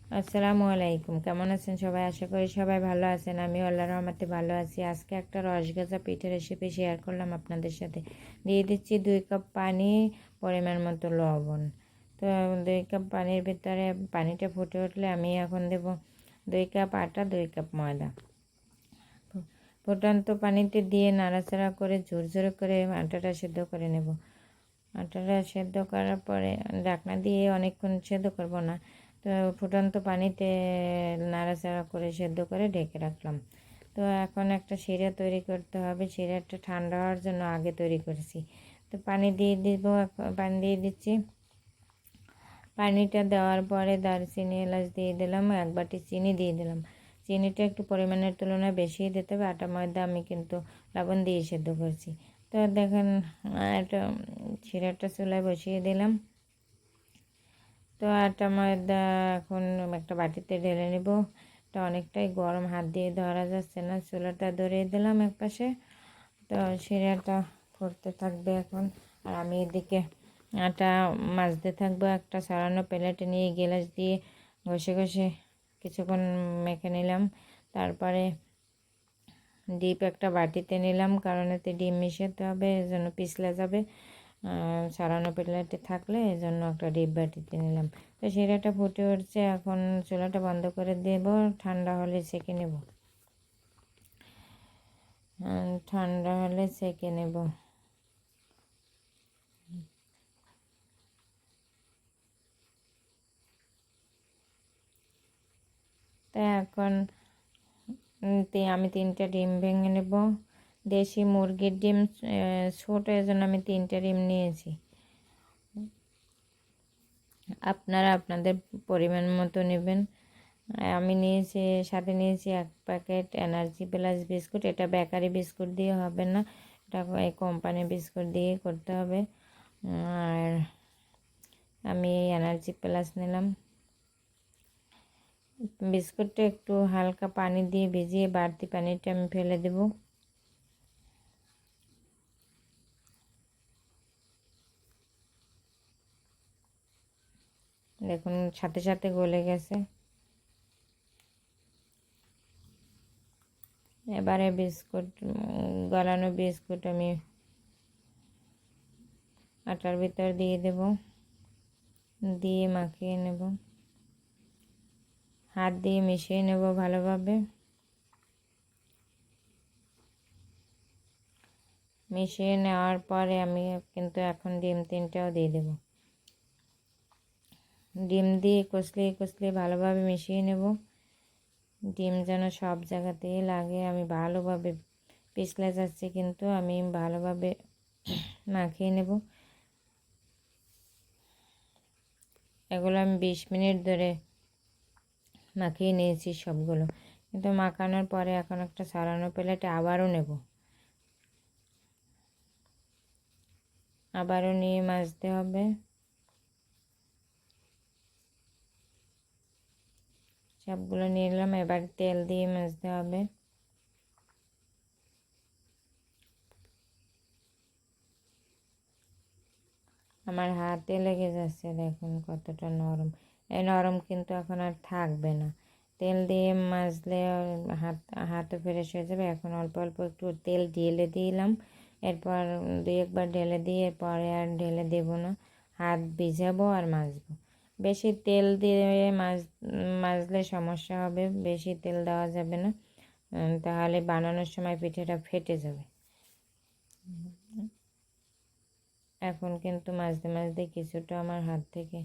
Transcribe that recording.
আসসালামু আলাইকুম। কেমন আছেন সবাই? আশা করি সবাই ভালো আছেন। আমি আল্লাহর রহমতে ভালো আছি। আজকে একটা রসগজা পিঠের রেসিপি শেয়ার করলাম আপনাদের সাথে। দিয়ে দিচ্ছি 2 কাপ পানি, পরিমাণ মতো লবণ। তো 2 কাপ পানির ভিতরে পানিটা ফুটে উঠলে আমি এখন দেব 2 কাপ আটা, 2 কাপ ময়দা। ফুটন্ত পানিতে দিয়ে নাড়াচাড়া করে ঝুরঝুরে করে আটাটা সেদ্ধ করে নেব। আটাটা সেদ্ধ করার পরে ঢাকনা দিয়ে অনেকক্ষণ সেদ্ধ করব না, তো ফুটন্ত পানিতে নাড়াচাড়া করে সেদ্ধ করে ঢেকে রাখলাম। তো এখন একটা শিরা তৈরি করতে হবে। শিরাটা ঠান্ডা হওয়ার জন্য আগে তৈরি করেছি। তো পানি দিয়ে দিব, পানি দিয়ে দিচ্ছি। পানিটা দেওয়ার পরে দারচিনি এলাচ দিয়ে দিলাম, 1 বাটি চিনি দিয়ে দিলাম। চিনিটা একটু পরিমাণের তুলনায় বেশি দিতে হবে। আটা ময়দা আমি কিন্তু লবণ দিয়ে সেদ্ধ করছি। তো দেখেন একটা শিরাটা চুলায় বসিয়ে দিলাম। তো আটা ময়দা এখন একটা বাটিতে ঢেলে নেব। এটা অনেকটাই গরম, হাত দিয়ে ধরা যাচ্ছে না। চুলাটা ধরিয়ে দিলাম একপাশে। তো শিরাটা ফুটতে থাকবে এখন, আর আমি এদিকে আটা মাজতে থাকবো। একটা ছড়ানো প্লেটে নিয়ে গ্লাস দিয়ে ঘষে ঘষে কিছুক্ষণ মেখে নিলাম। তারপরে ডিপ একটা বাটিতে নিলাম, কারণ এতে ডিম মিশাতে হবে, এজন্য পিছলে যাবে। ছড়ানো প্লেটে থাকলে এজন্য একটা ডিপ বাটিতে নিলাম। তো শিরাটা ফুটে উঠছে, এখন চুলাটা বন্ধ করে দেব। ঠান্ডা হলে সেঁকে নেব। ঠান্ডা হলে সেঁকে নেব। তাই এখন আমি 3টা ডিম ভেঙে নেব। দেশি মুরগির ডিম ছোটো, এজন্য আমি 3টা ডিম নিয়েছি। আপনারা আপনাদের পরিমাণ মতো নেবেন। আমি নিয়েছি, সাথে নিয়েছি 1 প্যাকেট এনার্জি প্লাস বিস্কুট। এটা বেকারি বিস্কুট দিয়ে হবে না, এটা এই কোম্পানি বিস্কুট দিয়ে করতে হবে। আর আমি এনার্জি প্লাস নিলাম। বিস্কুটটা একটু হালকা পানি দিয়ে ভিজিয়ে বাড়তি পানিটা আমি ফেলে দেব। দেখুন সাথে সাথে গলে গেছে। এবারে গলানো বিস্কুট আমি আটার ভিতর দিয়ে দেব, দিয়ে মাখিয়ে নেব। হাত দিয়ে মিশিয়ে নেব ভালোভাবে। মিশিয়ে নেওয়ার পরে আমি কিন্তু এখন ডিম 3টাও দিয়ে দেব। ডিম দিয়ে কষলিয়ে ভালোভাবে মিশিয়ে নেব। ডিম যেন সব জায়গাতেই লাগে। আমি ভালোভাবে পিছলে যাচ্ছে, কিন্তু আমি ভালোভাবে মাখিয়ে নেব। এগুলো আমি 20 মিনিট ধরে মাখিয়ে নিয়েছি সবগুলো। কিন্তু মাখানোর পরে এখন একটা ছড়ানো প্লেটে আবারও নেব। আবারও নিয়ে মাজতে হবে। সবগুলো নিয়ে নিলাম। এবার তেল দিয়ে মাজতে হবে। আমার হাতে লেগে যাচ্ছে, দেখুন কতটা নরম। এই নরম কিন্তু এখন আর থাকবে না। তেল দিয়ে মাজলে হাতও ফ্রেশ হয়ে যাবে। এখন অল্প অল্প একটু তেল ঢেলে দিলাম। এরপর 2 একবার ঢেলে দিয়ে এরপরে আর ঢেলে দেব না। হাত ভিজাবো আর মাজবো। বেশি তেল দিয়ে মাজলে সমস্যা হবে, বেশি তেল দেওয়া যাবে না, তাহলে বানানোর সময় পিঠেটা ফেটে যাবে। এখন কিন্তু মাজতে মাজতে কিছুটা আমার হাত থেকে